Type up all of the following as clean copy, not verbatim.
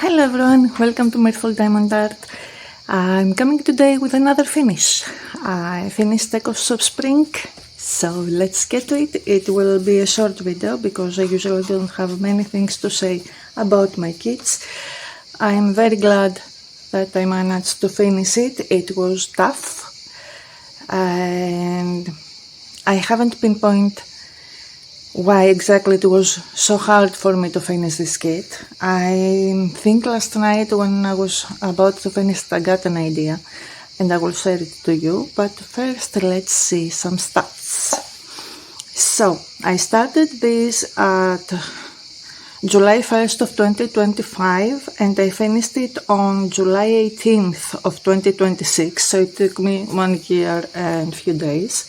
Hello everyone, welcome to Mirthful Diamond Art. I'm coming today with another finish. I finished Echoes of Spring, so let's get to it. It will be a short video because I usually don't have many things to say about my kits. I'm very glad that I managed to finish it. It was tough and I haven't pinpointed why exactly it was so hard for me to finish this kit. I think last night when I was about to finish I got an idea and I will share it to you, but first let's see some stats. So I started this at July 1st of 2025 and I finished it on July 18th of 2026, so it took me 1 year and a few days.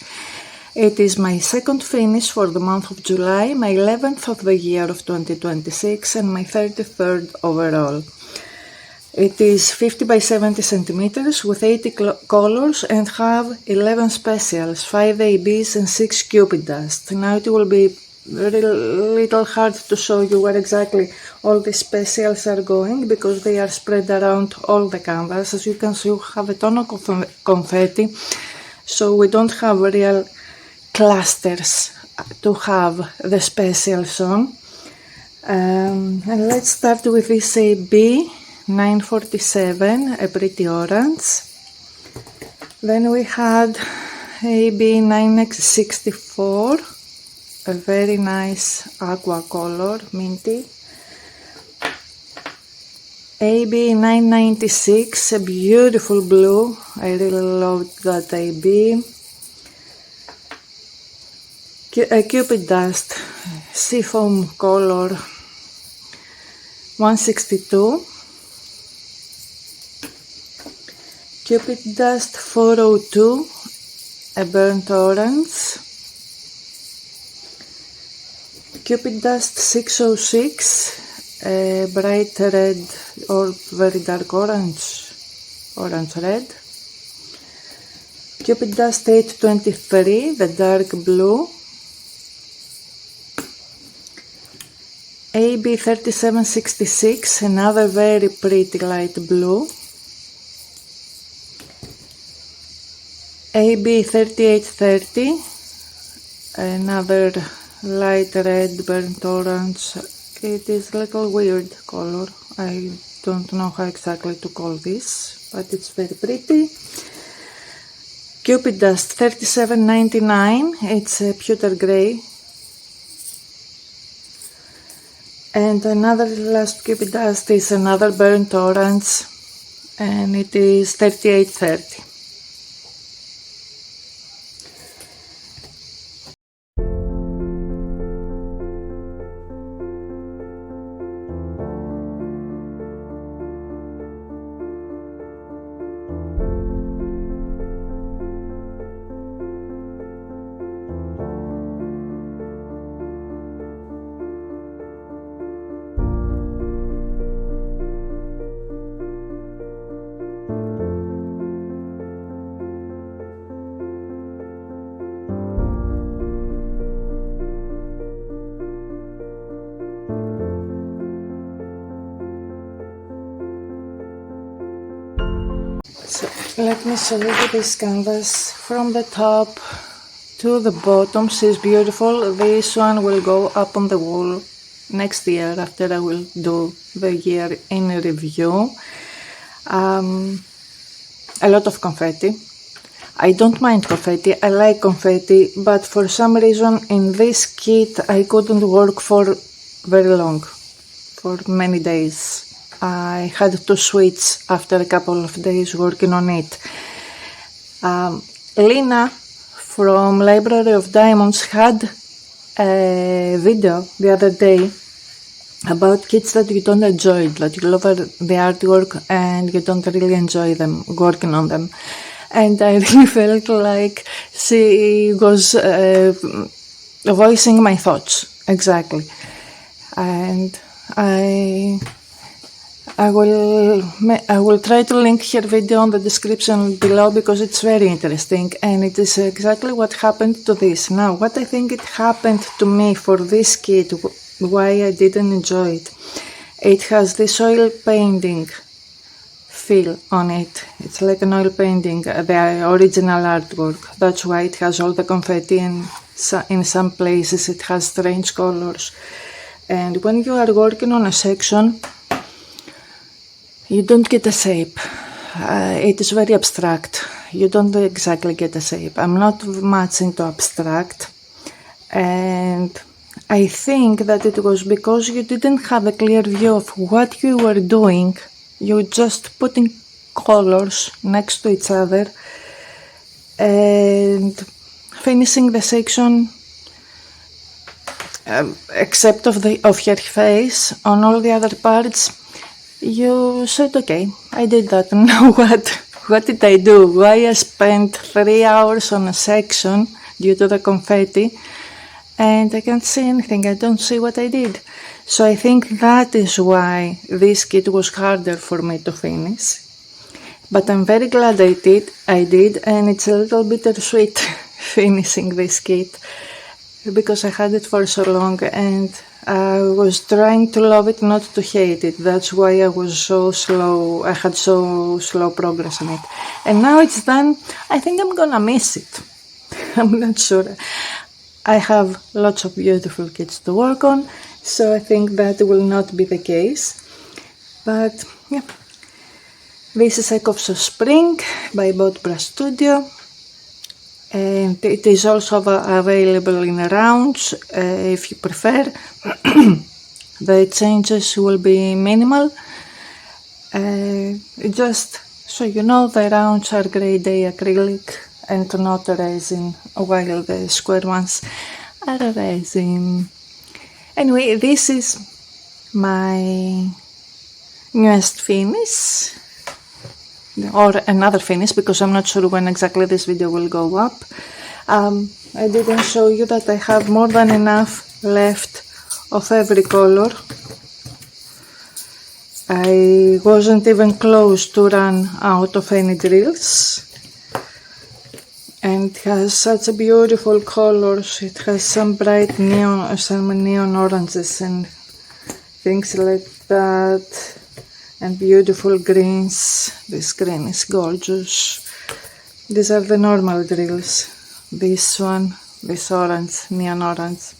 It is my second finish for the month of July, my 11th of the year of 2026 and my 33rd overall. It is 50 by 70 centimeters with 80 colors and have 11 specials, 5 ABs and 6 Cupid dust. Now it will be a little hard to show you where exactly all the specials are going because they are spread around all the canvas. As you can see, we have a ton of confetti, so we don't have real clusters to have the specials on. And let's start with this AB 947, a pretty orange. Then we had AB 964, a very nice aqua color, minty. AB 996, a beautiful blue. I really loved that AB. A Cupid dust seafoam color 162, Cupid dust 402, a burnt orange, Cupid dust 606, a bright red or very dark orange red, Cupid dust 823, the dark blue, AB 3766, another very pretty light blue, AB 3830, another light red burnt orange. It is a little weird color, I don't know how exactly to call this, but it's very pretty. Cupid dust 3799, it's a pewter grey. And another last Cupid dust is another burnt orange and it is 3830. So let me show you this canvas from the top to the bottom. She's beautiful. This one will go up on the wall next year after I will do the year in review. A lot of confetti. I don't mind confetti, I like confetti, but for some reason in this kit I couldn't work for very long, for many days. I had to switch after a couple of days working on it. Lina from Library of Diamonds had a video the other day about kits that you don't enjoy, that you love the artwork and you don't really enjoy them, working on them. And I really felt like she was voicing my thoughts, exactly. And I will try to link her video on the description below because it's very interesting and it is exactly what happened to this. Now, what I think it happened to me for this kit, why I didn't enjoy it. it has this oil painting feel on it. It's like an oil painting, the original artwork. That's why it has all the confetti, and in some places it has strange colors. And when you are working on a section, you don't get a shape. It is very abstract. You don't exactly get a shape. I'm not much into abstract, and I think that it was because you didn't have a clear view of what you were doing. You just putting colors next to each other and finishing the section, except of her face. On all the other parts, you said, okay, I did that. Now what did I do? Why I spent 3 hours on a section due to the confetti, and I can't see anything. I don't see what I did. So I think that is why this kit was harder for me to finish. But I'm very glad I did, and it's a little bittersweet finishing this kit, because I had it for so long and I was trying to love it, not to hate it. That's why I was so slow. I had so slow progress on it. And now it's done. I think I'm gonna miss it. I'm not sure. I have lots of beautiful kits to work on, so I think that will not be the case. But yeah, this is Echoes of Spring by Bot Brush Studio. And it is also available in rounds if you prefer. The changes will be minimal. Just so you know, the rounds are grade A acrylic and not resin, while the square ones are resin. Anyway, this is my newest finish, or another finish, because I'm not sure when exactly this video will go up. I didn't show you that I have more than enough left of every color. I wasn't even close to run out of any drills, and it has such beautiful colors. It has some bright neon, some neon oranges and things like that, and beautiful greens. This green is gorgeous. These are the normal drills. This one, this orange, neon orange.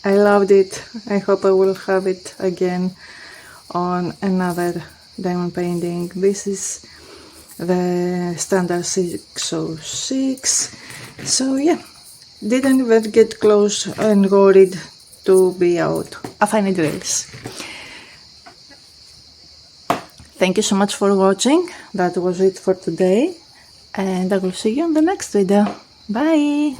I loved it. I hope I will have it again on another diamond painting. This is the standard 606. So yeah, didn't even get close and worried to be out of any drills. Thank you so much for watching. That was it for today, and I will see you in the next video. Bye!